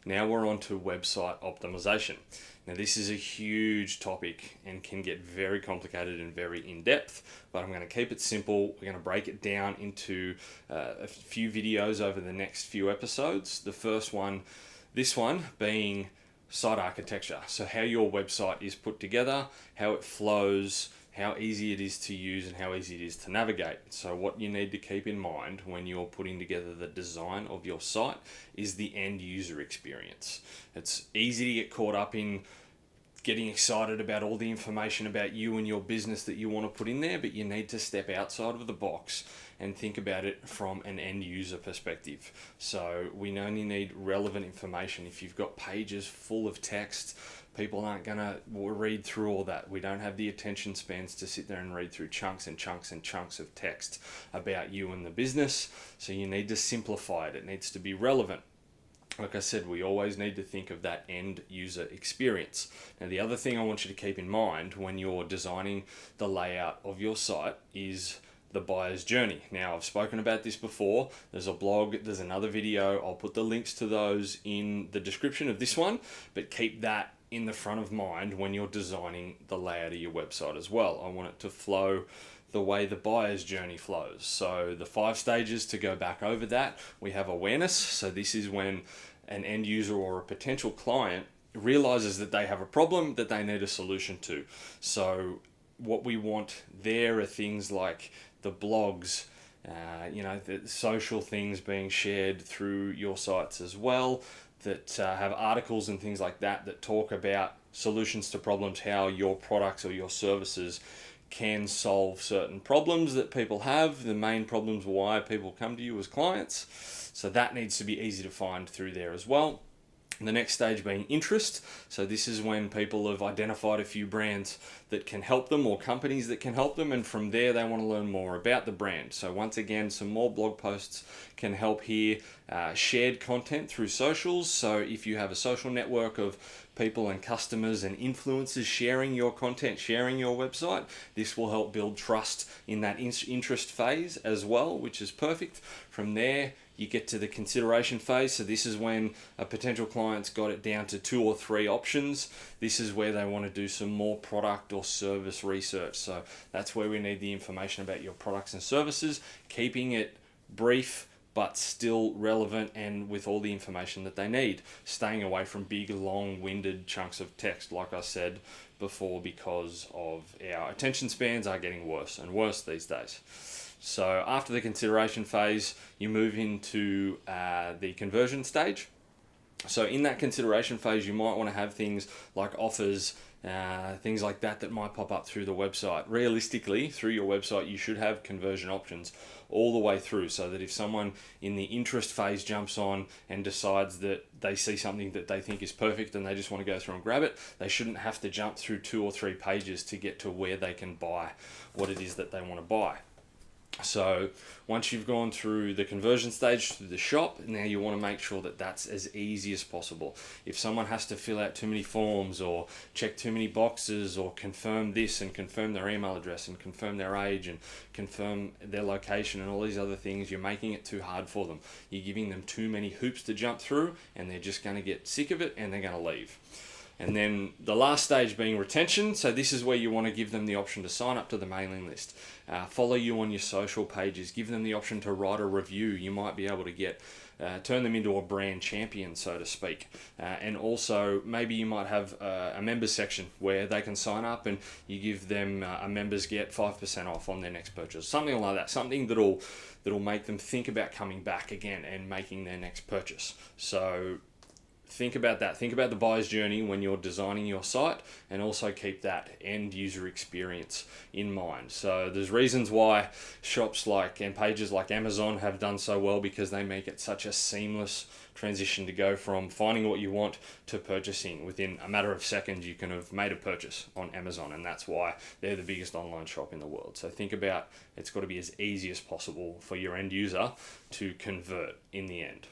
Now we're on to website optimization. Now this is a huge topic and can get very complicated and very in-depth, but I'm going to keep it simple. We're going to break it down into a few videos over the next few episodes. The first one, this one being site architecture. So how your website is put together, how it flows, how easy it is to use and how easy it is to navigate. So what you need to keep in mind when you're putting together the design of your site is the end user experience. It's easy to get caught up in getting excited about all the information about you and your business that you want to put in there, but you need to step outside of the box and think about it from an end user perspective. So we only need relevant information. If you've got pages full of text, people aren't going to read through all that. We don't have the attention spans to sit there and read through chunks and chunks and chunks of text about you and the business. So you need to simplify it. It needs to be relevant. Like I said, we always need to think of that end user experience. Now, the other thing I want you to keep in mind when you're designing the layout of your site is the buyer's journey. Now, I've spoken about this before. There's a blog, there's another video. I'll put the links to those in the description of this one, but keep that in the front of mind when you're designing the layout of your website as well. I want it to flow the way the buyer's journey flows. So the 5 stages, to go back over that, we have awareness. So this is when an end user or a potential client realizes that they have a problem that they need a solution to. So what we want there are things like the blogs, the social things being shared through your sites as well, that have articles and things like that that talk about solutions to problems, how your products or your services can solve certain problems that people have, the main problems why people come to you as clients. So that needs to be easy to find through there as well. The next stage being interest. So this is when people have identified a few brands that can help them or companies that can help them, and from there they want to learn more about the brand. So once again, some more blog posts can help here. Shared content through socials. So if you have a social network of people and customers and influencers sharing your content, sharing your website, this will help build trust in that interest phase as well, which is perfect. From there, you get to the consideration phase. So this is when a potential client's got it down to 2 or 3 options. This is where they want to do some more product or service research. So that's where we need the information about your products and services, keeping it brief but still relevant and with all the information that they need. Staying away from big, long-winded chunks of text, like I said before, because of our attention spans are getting worse and worse these days. So after the consideration phase, you move into the conversion stage. So in that consideration phase, you might want to have things like offers, things like that might pop up through the website. Realistically, through your website, you should have conversion options all the way through, so that if someone in the interest phase jumps on and decides that they see something that they think is perfect and they just want to go through and grab it, they shouldn't have to jump through 2 or 3 pages to get to where they can buy what it is that they want to buy. So once you've gone through the conversion stage, through the shop, now you want to make sure that that's as easy as possible. If someone has to fill out too many forms or check too many boxes or confirm this and confirm their email address and confirm their age and confirm their location and all these other things, you're making it too hard for them. You're giving them too many hoops to jump through, and they're just going to get sick of it and they're going to leave. And then the last stage being retention. So this is where you want to give them the option to sign up to the mailing list, follow you on your social pages, give them the option to write a review. You might be able to turn them into a brand champion, so to speak. And also maybe you might have a members section where they can sign up and you give them a members get 5% off on their next purchase. Something like that, something that'll make them think about coming back again and making their next purchase. So think about that. Think about the buyer's journey when you're designing your site, and also keep that end user experience in mind. So there's reasons why shops and pages like Amazon have done so well, because they make it such a seamless transition to go from finding what you want to purchasing. Within a matter of seconds, you can have made a purchase on Amazon, and that's why they're the biggest online shop in the world. So think about, it's got to be as easy as possible for your end user to convert in the end.